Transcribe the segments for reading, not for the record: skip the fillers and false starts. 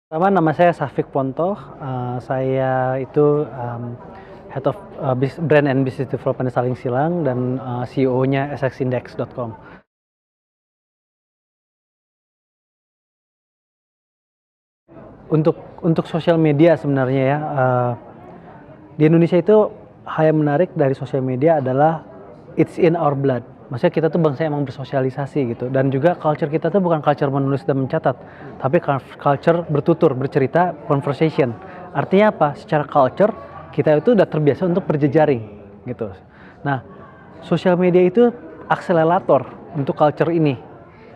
Pertama nama saya Safik Ponto, saya itu, Head of, Brand and Business Development di Saling Silang dan, CEO-nya sxindex.com. Untuk sosial media sebenarnya ya, di Indonesia itu hal yang menarik dari sosial media adalah it's in our blood. Maksudnya kita tuh bangsa yang emang bersosialisasi gitu, dan juga culture kita tuh bukan culture menulis dan mencatat, tapi culture bertutur, bercerita, conversation. Artinya apa? Secara culture kita itu udah terbiasa untuk berjejaring gitu. Nah, sosial media itu akselerator untuk culture ini.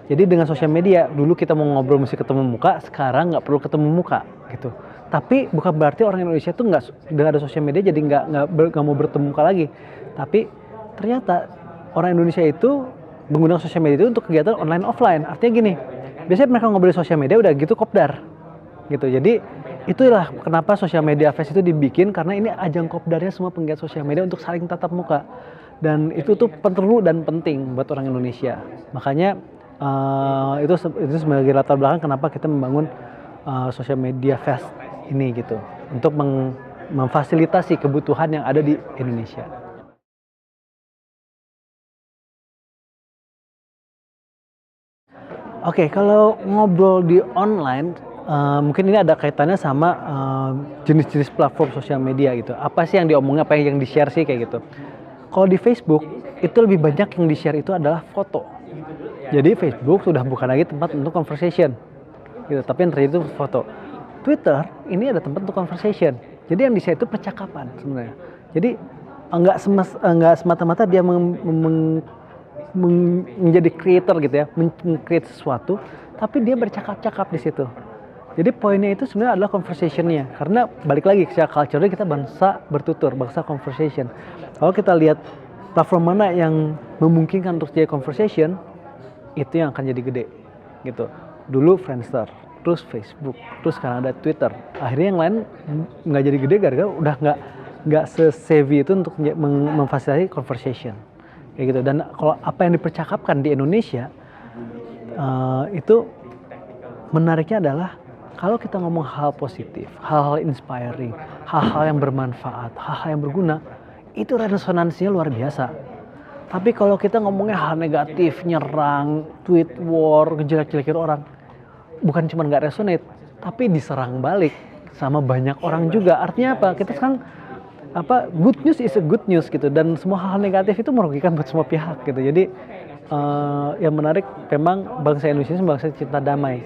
Jadi dengan sosial media, dulu kita mau ngobrol mesti ketemu muka, sekarang nggak perlu ketemu muka gitu. Tapi bukan berarti orang Indonesia tuh nggak, dengan ada sosial media jadi nggak mau bertemu muka lagi. Tapi ternyata orang Indonesia itu menggunakan sosial media itu untuk kegiatan online offline. Artinya gini, biasanya mereka ngobrol di sosial media udah gitu kopdar gitu. Jadi itulah kenapa sosial media fest itu dibikin, karena ini ajang kopdarnya semua penggiat sosial media untuk saling tatap muka. Dan itu tuh perlu dan penting buat orang Indonesia. Makanya itu sebagai latar belakang kenapa kita membangun social media fest ini gitu, untuk memfasilitasi kebutuhan yang ada di Indonesia. Oke, kalau ngobrol di online, mungkin ini ada kaitannya sama jenis-jenis platform sosial media gitu. Apa sih yang diomongin, apa yang di-share sih kayak gitu. Kalau di Facebook, itu lebih banyak yang di-share itu adalah foto. Jadi Facebook sudah bukan lagi tempat untuk conversation, gitu. Tapi yang terjadi itu foto. Twitter ini ada tempat untuk conversation. Jadi yang di-share itu percakapan sebenarnya. Jadi enggak semata-mata dia menjadi creator gitu ya, create sesuatu, tapi dia bercakap-cakap di situ. Jadi poinnya itu sebenarnya adalah conversation-nya. Karena balik lagi secara culture-nya kita bangsa bertutur, bangsa conversation. Kalau kita lihat platform mana yang memungkinkan untuk jadi conversation, itu yang akan jadi gede gitu. Dulu Friendster, terus Facebook, terus sekarang ada Twitter. Akhirnya yang lain nggak jadi gede gara-gara udah nggak se-savvy itu untuk memfasilitasi conversation kayak gitu. Dan kalau apa yang dipercakapkan di Indonesia itu menariknya adalah kalau kita ngomong hal positif, hal-hal inspiring, hal-hal yang bermanfaat, hal-hal yang berguna, itu resonansinya luar biasa. Tapi kalau kita ngomongnya hal negatif, nyerang, tweet war, ngejelek-jelekin orang, bukan cuma nggak resonate, tapi diserang balik sama banyak orang juga. Artinya apa? Kita sekarang good news is a good news gitu, dan semua hal negatif itu merugikan buat semua pihak gitu. Jadi yang menarik memang bangsa Indonesia ini bangsa cinta damai.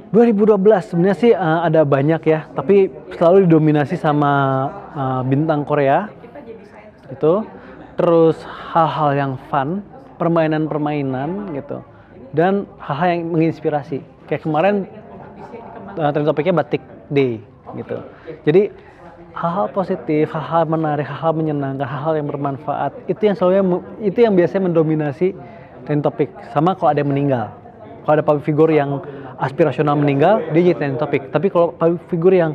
2012 sebenarnya sih ada banyak ya, tapi selalu didominasi sama bintang Korea itu, terus hal-hal yang fun, permainan-permainan gitu, dan hal-hal yang menginspirasi. Kayak kemarin trend topiknya Batik Day gitu. Jadi hal-hal positif, hal-hal menarik, hal-hal menyenangkan, hal-hal yang bermanfaat itu yang biasanya mendominasi trend topik. Sama kalau ada yang meninggal. Kalau ada public figure yang aspirasional meninggal, dia jadi trending topik. Tapi kalau public figure yang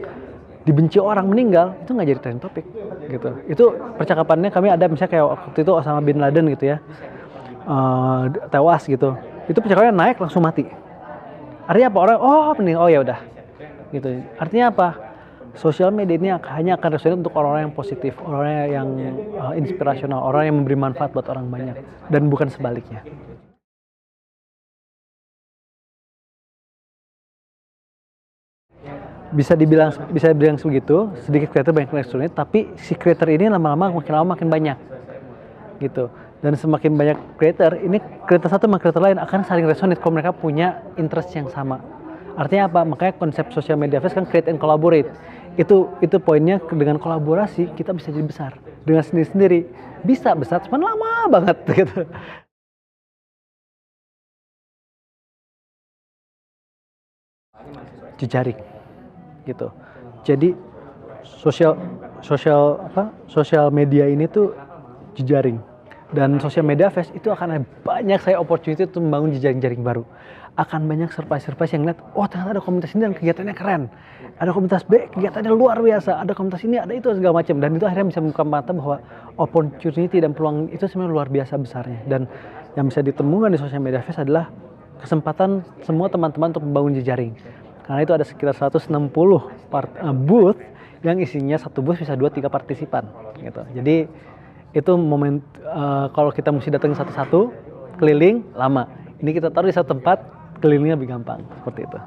dibenci orang meninggal, itu nggak jadi trending topik gitu. Itu percakapannya kami ada misalnya kayak waktu itu Osama bin Laden gitu ya, tewas gitu. Itu percakapannya naik langsung mati. Artinya apa? Orang meninggal, oh ya udah gitu. Artinya apa? Sosial media ini hanya akan resonate untuk orang-orang yang positif, orang yang inspirasional, orang yang memberi manfaat buat orang banyak, dan bukan sebaliknya. Bisa dibilang begitu, sedikit creator banyak resonate, tapi si creator ini lama-lama makin banyak gitu. Dan semakin banyak creator, ini creator satu sama creator lain akan saling resonate kalau mereka punya interest yang sama. Artinya apa? Makanya konsep social media fest kan create and collaborate. Itu poinnya, dengan kolaborasi kita bisa jadi besar. Dengan sendiri-sendiri bisa besar, cuma lama banget gitu. Jejaring gitu. Jadi sosial media ini tuh jejaring, dan sosial media fest itu akan ada banyak saya opportunity untuk membangun jejaring baru. Akan banyak surprise yang lihat, oh ternyata ada komunitas ini dan kegiatannya keren, ada komunitas B kegiatannya luar biasa, ada komunitas ini, ada itu segala macam, dan itu akhirnya bisa membuka mata bahwa opportunity dan peluang itu sebenarnya luar biasa besarnya. Dan yang bisa ditemukan di Social Media Fest adalah kesempatan semua teman-teman untuk membangun jejaring. Karena itu ada sekitar 160 booth yang isinya satu booth bisa 2-3 partisipan gitu. Jadi itu momen kalau kita mesti datang satu-satu keliling lama. Ini kita taruh di satu tempat, kelilingnya lebih gampang seperti itu.